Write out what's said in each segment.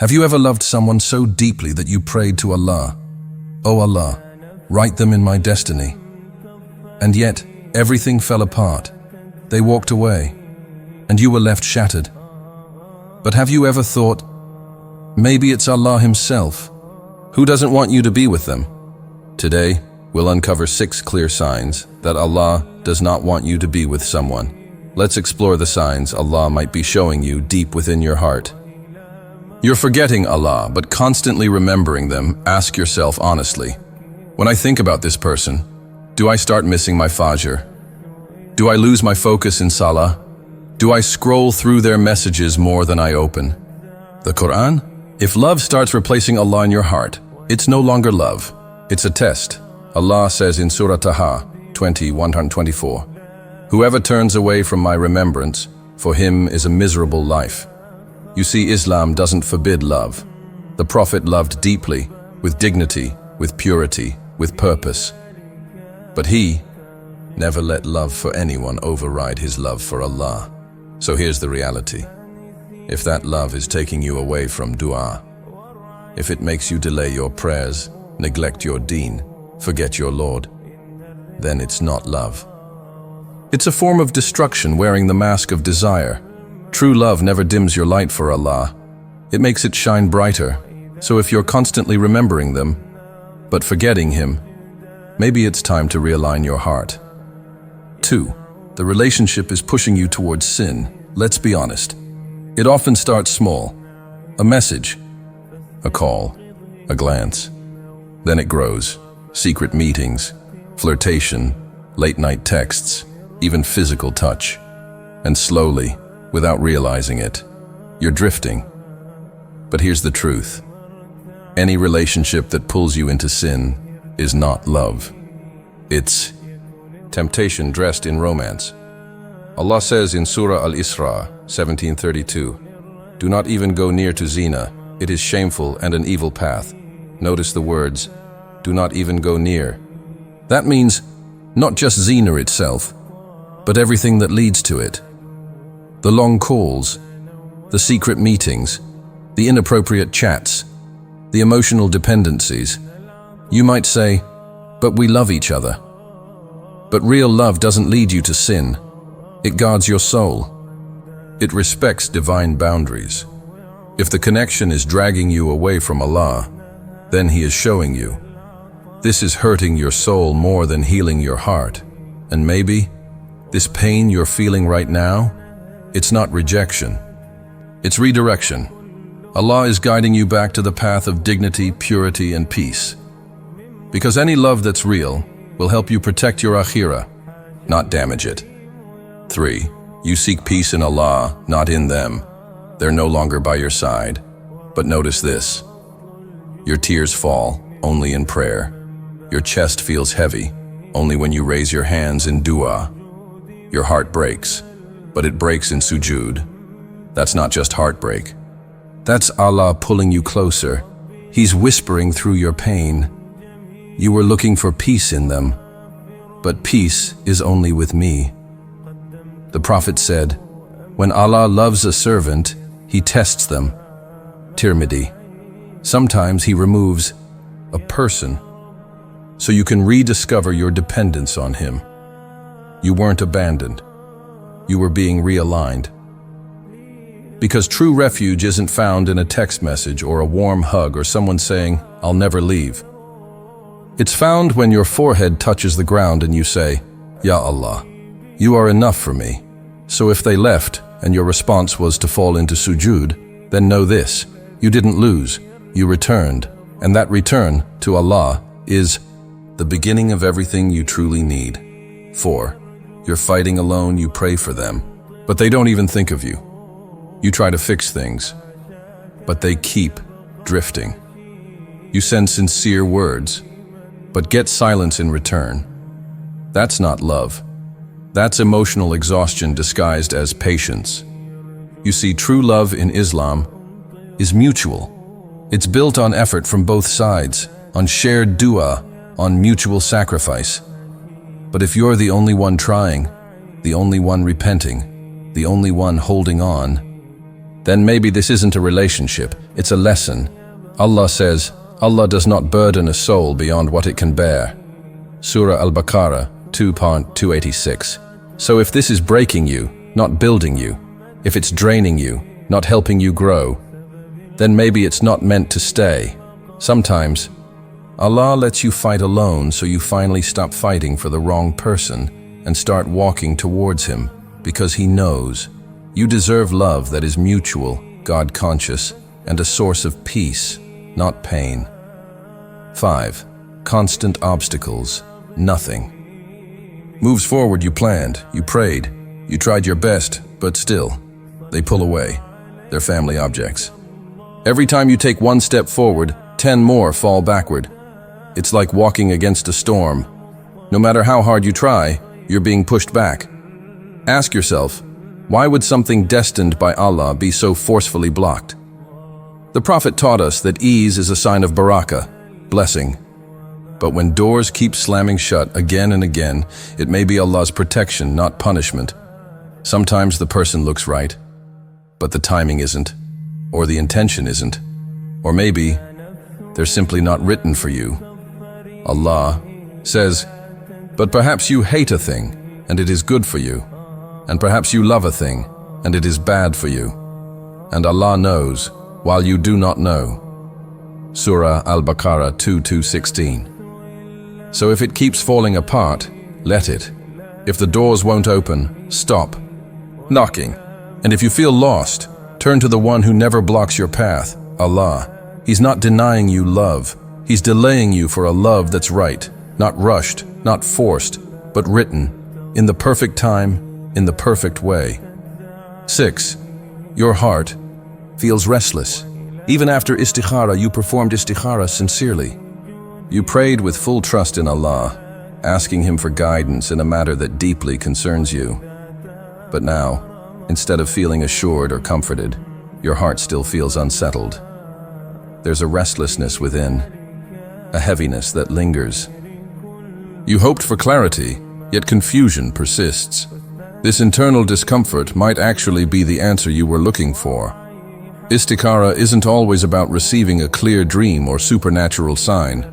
Have you ever loved someone so deeply that you prayed to Allah, "Oh Allah, write them in my destiny"? And yet, everything fell apart. They walked away, and you were left shattered. But have you ever thought, maybe it's Allah Himself who doesn't want you to be with them? Today, we'll uncover 6 clear signs that Allah does not want you to be with someone. Let's explore the signs Allah might be showing you deep within your heart. You're forgetting Allah, but constantly remembering them. Ask yourself honestly, when I think about this person, do I start missing my Fajr? Do I lose my focus in Salah? Do I scroll through their messages more than I open the Qur'an? If love starts replacing Allah in your heart, it's no longer love. It's a test. Allah says in Surah Taha 20:124, "Whoever turns away from my remembrance, for him is a miserable life." You see, Islam doesn't forbid love. The Prophet loved deeply, with dignity, with purity, with purpose. But he never let love for anyone override his love for Allah. So here's the reality. If that love is taking you away from dua, if it makes you delay your prayers, neglect your Deen, forget your Lord, then it's not love. It's a form of destruction wearing the mask of desire. True love never dims your light for Allah. It makes it shine brighter. So if you're constantly remembering them, but forgetting Him, maybe it's time to realign your heart. 2. The relationship is pushing you towards sin. Let's be honest. It often starts small. A message, a call, a glance. Then it grows. Secret meetings, flirtation, late-night texts, even physical touch. And slowly, without realizing it, you're drifting. But here's the truth. Any relationship that pulls you into sin is not love. It's temptation dressed in romance. Allah says in Surah Al-Isra 17:32, "Do not even go near to zina. It is shameful and an evil path." Notice the words, "Do not even go near." That means not just zina itself, but everything that leads to it. The long calls, the secret meetings, the inappropriate chats, the emotional dependencies. You might say, "But we love each other." But real love doesn't lead you to sin. It guards your soul. It respects divine boundaries. If the connection is dragging you away from Allah, then He is showing you. This is hurting your soul more than healing your heart. And maybe this pain you're feeling right now, it's not rejection, it's redirection. Allah is guiding you back to the path of dignity, purity, and peace. Because any love that's real will help you protect your akhirah, not damage it. 3. You seek peace in Allah, not in them. They're no longer by your side. But notice this. Your tears fall only in prayer. Your chest feels heavy only when you raise your hands in dua. Your heart breaks, but it breaks in sujood. That's not just heartbreak. That's Allah pulling you closer. He's whispering through your pain. You were looking for peace in them, but peace is only with me. The Prophet said, when Allah loves a servant, He tests them. Tirmidhi. Sometimes He removes a person so you can rediscover your dependence on Him. You weren't abandoned. You were being realigned. Because true refuge isn't found in a text message or a warm hug or someone saying, "I'll never leave." It's found when your forehead touches the ground and you say, "Ya Allah, You are enough for me." So if they left and your response was to fall into sujood, then know this: you didn't lose, you returned. And that return to Allah is the beginning of everything you truly need. 4. You're fighting alone, you pray for them, but they don't even think of you. You try to fix things, but they keep drifting. You send sincere words, but get silence in return. That's not love. That's emotional exhaustion disguised as patience. You see, true love in Islam is mutual. It's built on effort from both sides, on shared dua, on mutual sacrifice. But if you're the only one trying, the only one repenting, the only one holding on, then maybe this isn't a relationship, it's a lesson. Allah says, Allah does not burden a soul beyond what it can bear. Surah Al-Baqarah 2.286. So if this is breaking you, not building you, if it's draining you, not helping you grow, then maybe it's not meant to stay. Sometimes, Allah lets you fight alone so you finally stop fighting for the wrong person and start walking towards Him, because He knows you deserve love that is mutual, God-conscious, and a source of peace, not pain. 5. Constant obstacles, nothing. Moves forward you planned, you prayed, you tried your best, but still, they pull away. They're family objects. Every time you take one step forward, 10 more fall backward. It's like walking against a storm. No matter how hard you try, you're being pushed back. Ask yourself, why would something destined by Allah be so forcefully blocked? The Prophet taught us that ease is a sign of barakah, blessing. But when doors keep slamming shut again and again, it may be Allah's protection, not punishment. Sometimes the person looks right, but the timing isn't, or the intention isn't, or maybe they're simply not written for you. Allah says, but perhaps you hate a thing, and it is good for you, and perhaps you love a thing, and it is bad for you. And Allah knows, while you do not know. Surah Al-Baqarah 2:16. So if it keeps falling apart, let it. If the doors won't open, stop knocking. And if you feel lost, turn to the one who never blocks your path, Allah. He's not denying you love. He's delaying you for a love that's right, not rushed, not forced, but written, in the perfect time, in the perfect way. 6. Your heart feels restless. Even after istikhara, you performed istikhara sincerely. You prayed with full trust in Allah, asking Him for guidance in a matter that deeply concerns you. But now, instead of feeling assured or comforted, your heart still feels unsettled. There's a restlessness within, a heaviness that lingers. You hoped for clarity, yet confusion persists. This internal discomfort might actually be the answer you were looking for. Istikhara isn't always about receiving a clear dream or supernatural sign.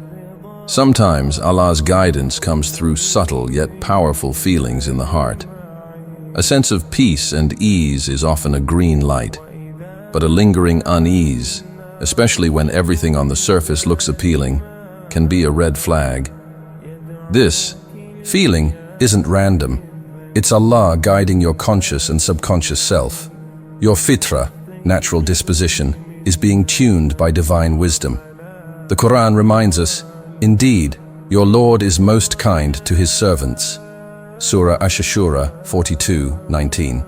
Sometimes Allah's guidance comes through subtle yet powerful feelings in the heart. A sense of peace and ease is often a green light, but a lingering unease, especially when everything on the surface looks appealing, can be a red flag. This feeling isn't random. It's Allah guiding your conscious and subconscious self. Your fitra, natural disposition, is being tuned by divine wisdom. The Qur'an reminds us, indeed, your Lord is most kind to His servants. Surah Ash-Shura 42:19.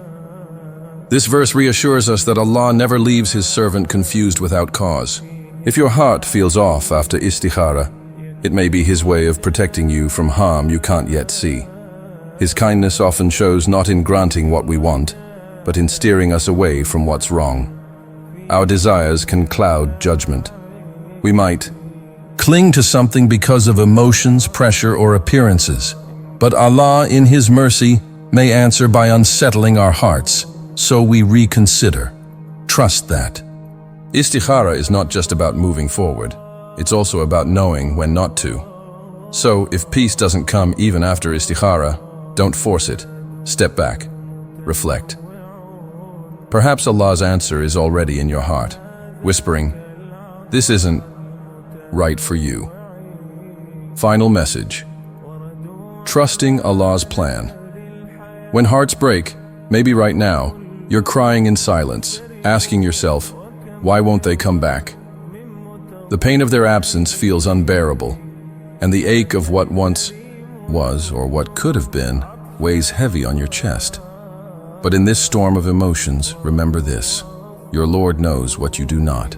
This verse reassures us that Allah never leaves His servant confused without cause. If your heart feels off after istikhara, it may be His way of protecting you from harm you can't yet see. His kindness often shows not in granting what we want, but in steering us away from what's wrong. Our desires can cloud judgment. We might cling to something because of emotions, pressure, or appearances. But Allah, in His mercy, may answer by unsettling our hearts, so we reconsider. Trust that. Istikhara is not just about moving forward. It's also about knowing when not to. So, if peace doesn't come even after istikhara, don't force it. Step back. Reflect. Perhaps Allah's answer is already in your heart, whispering, "This isn't right for you." Final message. Trusting Allah's plan. When hearts break, maybe right now, you're crying in silence, asking yourself, why won't they come back? The pain of their absence feels unbearable, and the ache of what once was or what could have been weighs heavy on your chest. But in this storm of emotions, remember this: your Lord knows what you do not.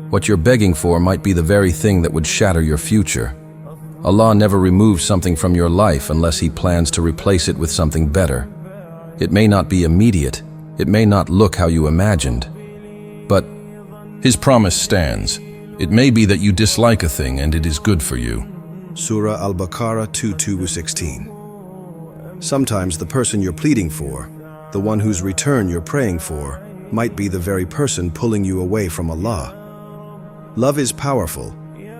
What you're begging for might be the very thing that would shatter your future. Allah never removes something from your life unless He plans to replace it with something better. It may not be immediate, it may not look how you imagined, but His promise stands. It may be that you dislike a thing and it is good for you. Surah Al-Baqarah 2:16. Sometimes the person you're pleading for, the one whose return you're praying for, might be the very person pulling you away from Allah. Love is powerful,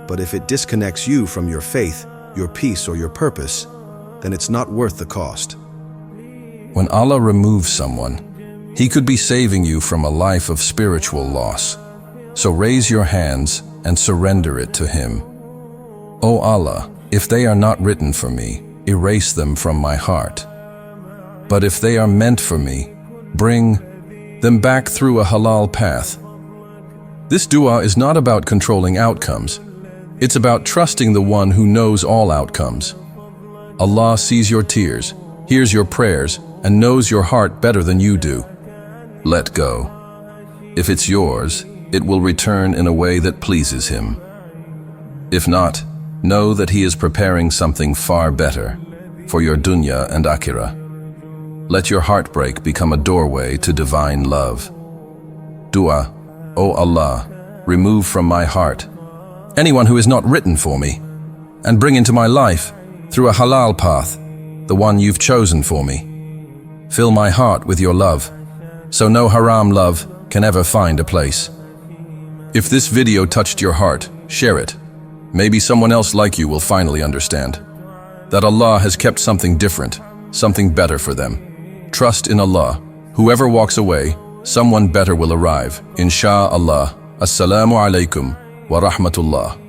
but if it disconnects you from your faith, your peace, or your purpose, then it's not worth the cost. When Allah removes someone, He could be saving you from a life of spiritual loss. So raise your hands and surrender it to Him. O Allah, if they are not written for me, erase them from my heart. But if they are meant for me, bring them back through a halal path. This dua is not about controlling outcomes. It's about trusting the one who knows all outcomes. Allah sees your tears, hears your prayers, and knows your heart better than you do. Let go. If it's yours, it will return in a way that pleases Him. If not, know that He is preparing something far better for your dunya and akhirah. Let your heartbreak become a doorway to divine love. Dua, O Allah, remove from my heart anyone who is not written for me, and bring into my life, through a halal path, the one you've chosen for me. Fill my heart with your love, so no haram love can ever find a place. If this video touched your heart, share it. Maybe someone else like you will finally understand that Allah has kept something different, something better for them. Trust in Allah. Whoever walks away, someone better will arrive. Insha'Allah. Assalamu alaikum wa rahmatullah.